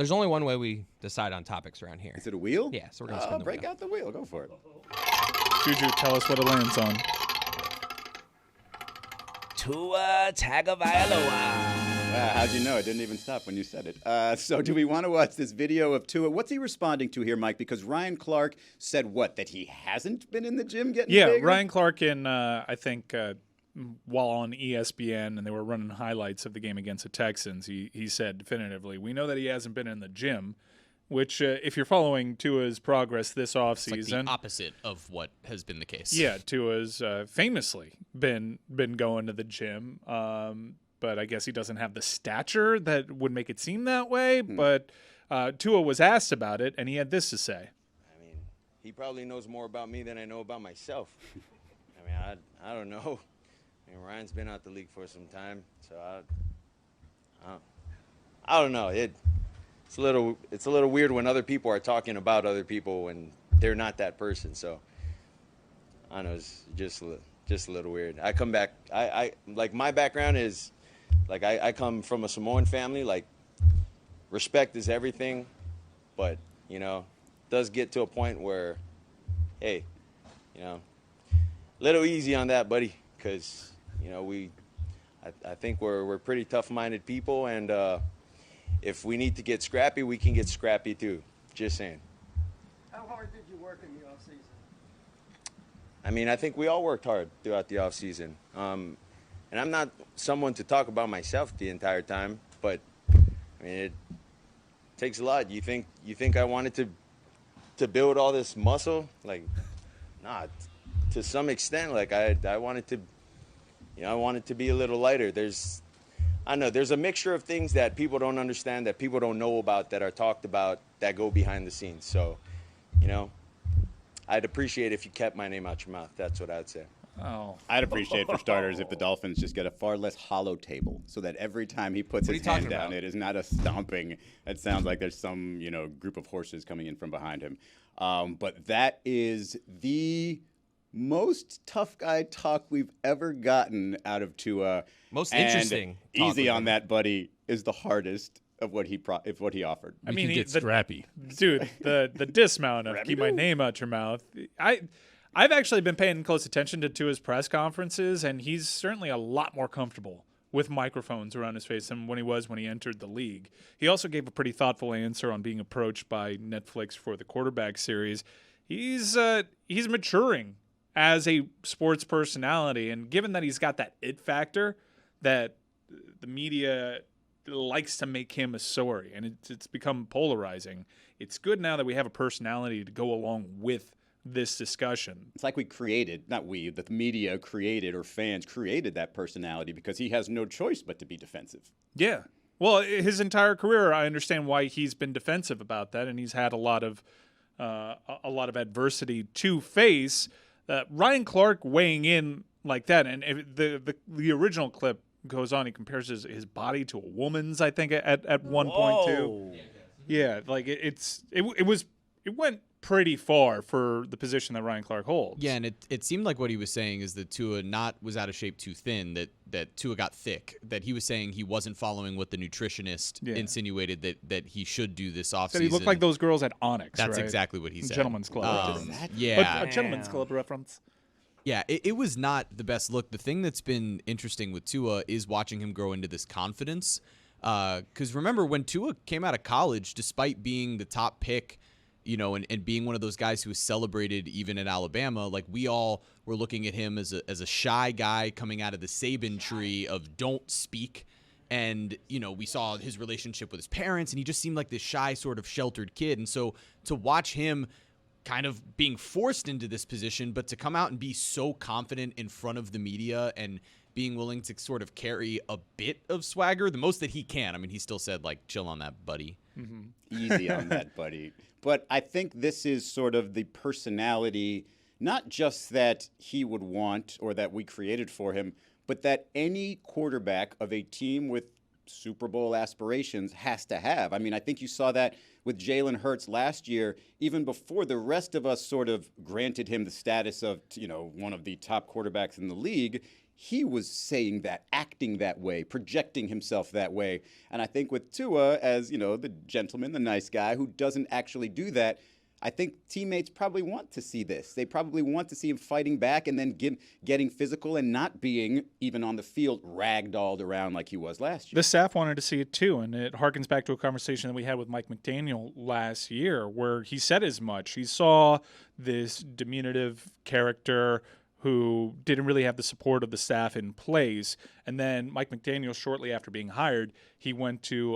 There's only one way we decide on topics around here. Is it a wheel? Yeah, so we're going to spin the break wheel. out the wheel. Go for it. Juju, tell us what it lands on. Tua Tagovailoa. How'd you know? It didn't even stop when you said it. So do we want to watch this video of Tua? What's he responding to here, Mike? Because Ryan Clark said what? That he hasn't been in the gym getting bigger? Ryan Clark I think, while on ESPN and they were running highlights of the game against the Texans, he said definitively, we know that he hasn't been in the gym, which if you're following Tua's progress this offseason. It's like the opposite of what has been the case. Yeah, Tua's famously been going to the gym, but I guess he doesn't have the stature that would make it seem that way. But Tua was asked about it, and he had this to say. I mean, he probably knows more about me than I know about myself. I mean, I don't know. I mean, Ryan's been out the league for some time, so I don't know. It's a little weird when other people are talking about other people when they're not that person. So I don't know. It's just a little weird. I come back. I like my background is like I come from a Samoan family. Like respect is everything, but it does get to a point where, hey, little easy on that, buddy, because I think we're pretty tough-minded people, and if we need to get scrappy, we can get scrappy too. Just saying. How hard did you work in the off season? I mean, I think we all worked hard throughout the off season, and I'm not someone to talk about myself the entire time, but I mean it takes a lot. You think I wanted to build all this muscle? Like, nah. To some extent, like I wanted to. I want it to be a little lighter. There's a mixture of things that people don't understand, that people don't know about, that are talked about, that go behind the scenes. So, I'd appreciate if you kept my name out your mouth. That's what I'd say. Oh, I'd appreciate, for starters, if the Dolphins just get a far less hollow table so that every time he puts his hand down, it is not a stomping. It sounds like there's some, group of horses coming in from behind him. But that is the most tough guy talk we've ever gotten out of Tua. Most interesting. Easy on that, buddy, is the hardest of what he offered. I mean, he gets scrappy. Dude, the dismount of keep my name out your mouth. I've actually been paying close attention to Tua's press conferences, and he's certainly a lot more comfortable with microphones around his face than when he entered the league. He also gave a pretty thoughtful answer on being approached by Netflix for the quarterback series. He's maturing as a sports personality, and given that he's got that it factor that the media likes to make him a story, and it's become polarizing, it's good now that we have a personality to go along with this discussion. It's like the media created, or fans created, that personality because he has no choice but to be defensive. Yeah. Well, his entire career, I understand why he's been defensive about that, and he's had a lot of adversity to face. Ryan Clark weighing in like that, and the original clip goes on. He compares his body to a woman's, I think, at one point too. Yeah, like it went pretty far for the position that Ryan Clark holds. Yeah, and it seemed like what he was saying is that Tua was out of shape too thin, that Tua got thick, that he was saying he wasn't following what the nutritionist insinuated that he should do this offseason. He looked like those girls at Onyx, That's right? exactly what he said. Gentleman's Club. Yeah. A Gentleman's Club reference. Yeah, it was not the best look. The thing that's been interesting with Tua is watching him grow into this confidence. Because remember, when Tua came out of college, despite being the top pick, and being one of those guys who was celebrated even at Alabama, like we all were looking at him as a shy guy coming out of the Saban tree of don't speak. And, we saw his relationship with his parents, and he just seemed like this shy, sort of sheltered kid. And so to watch him kind of being forced into this position, but to come out and be so confident in front of the media and being willing to sort of carry a bit of swagger, the most that he can. I mean, he still said, like, chill on that, buddy. Mm-hmm. Easy on that, buddy. But I think this is sort of the personality, not just that he would want or that we created for him, but that any quarterback of a team with Super Bowl aspirations has to have. I mean, I think you saw that with Jalen Hurts last year, even before the rest of us sort of granted him the status of, one of the top quarterbacks in the league. he was saying that, acting that way, projecting himself that way. And I think with Tua, as, you know, the gentleman, the nice guy who doesn't actually do that, I think teammates probably want to see this. They probably want to see him fighting back and then getting physical and not being, even on the field, ragdolled around like he was last year. The staff wanted to see it too, and it harkens back to a conversation that we had with Mike McDaniel last year where he said as much. He saw this diminutive character who didn't really have the support of the staff in place. And then Mike McDaniel, shortly after being hired, he went to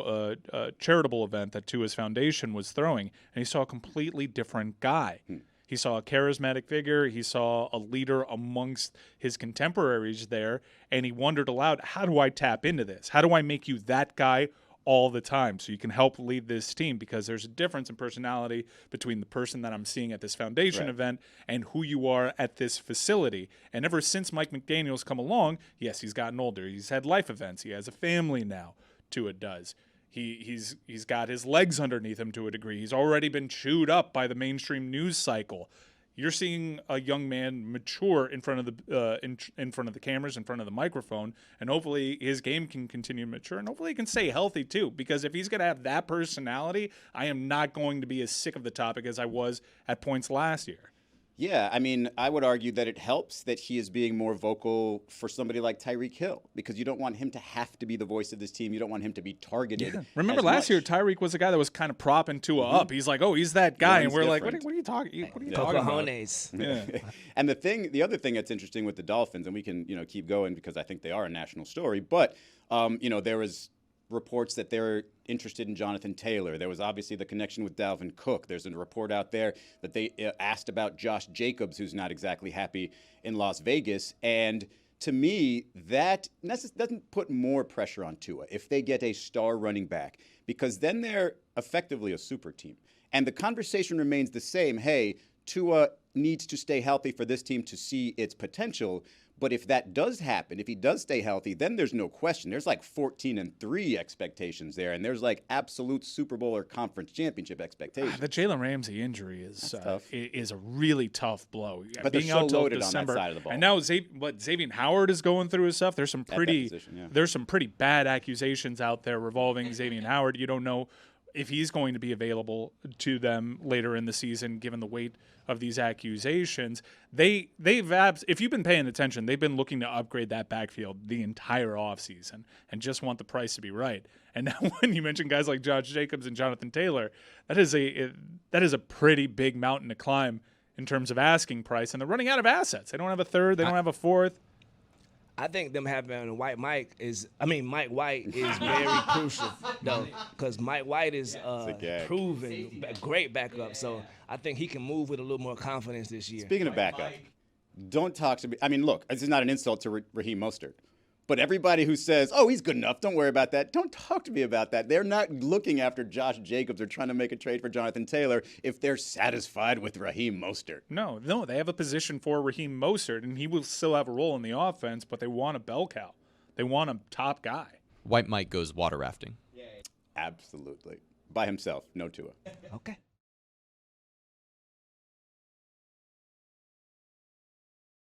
a charitable event that Tua's foundation was throwing, and he saw a completely different guy. He saw a charismatic figure. He saw a leader amongst his contemporaries there, and he wondered aloud, how do I tap into this? How do I make you that guy all the time so you can help lead this team? Because there's a difference in personality between the person that I'm seeing at this foundation event and who you are at this facility. And ever since Mike McDaniel's come along, yes, he's gotten older. He's had life events. He has a family now. Tua does. He's got his legs underneath him to a degree. He's already been chewed up by the mainstream news cycle. You're seeing a young man mature in front of the in front of the cameras, in front of the microphone, and hopefully his game can continue to mature, and hopefully he can stay healthy too. Because if he's going to have that personality, I am not going to be as sick of the topic as I was at points last year. Yeah, I mean, I would argue that it helps that he is being more vocal for somebody like Tyreek Hill, because you don't want him to have to be the voice of this team. You don't want him to be targeted. Yeah. Remember last year, Tyreek was the guy that was kind of propping Tua up. He's like, oh, he's that guy. And we're like, what are you talking about? Yeah. And the other thing that's interesting with the Dolphins, and we can, you know, keep going because I think they are a national story, but, you know, there was reports that they're interested in Jonathan Taylor. There was obviously the connection with Dalvin Cook. There's a report out there that they asked about Josh Jacobs, who's not exactly happy in Las Vegas. And to me, that doesn't put more pressure on Tua if they get a star running back, because then they're effectively a super team. And the conversation remains the same. Hey, Tua needs to stay healthy for this team to see its potential. But if that does happen, if he does stay healthy, then there's no question. There's like 14-3 expectations there, and there's like absolute Super Bowl or conference championship expectations. The Jalen Ramsey injury is a really tough blow. But being they're so out till loaded December, on that side of the ball. And now Xavier Howard is going through his stuff. There's some pretty there's some pretty bad accusations out there revolving Xavier Howard. You don't know if he's going to be available to them later in the season, given the weight of these accusations. If you've been paying attention, they've been looking to upgrade that backfield the entire offseason and just want the price to be right. And now when you mention guys like Josh Jacobs and Jonathan Taylor, that is a pretty big mountain to climb in terms of asking price, and they're running out of assets. They don't have a third, they don't have a fourth. I think them having Mike White is very crucial, though, because Mike White is proven a great backup. So I think he can move with a little more confidence this year. Speaking of backup, don't talk to me. I mean, look, this is not an insult to Raheem Mostert. But everybody who says, oh, he's good enough, don't worry about that, don't talk to me about that. They're not looking after Josh Jacobs or trying to make a trade for Jonathan Taylor if they're satisfied with Raheem Mostert. No, they have a position for Raheem Mostert, and he will still have a role in the offense, but they want a bell cow. They want a top guy. White Mike goes water rafting. Absolutely. By himself, no Tua. Okay.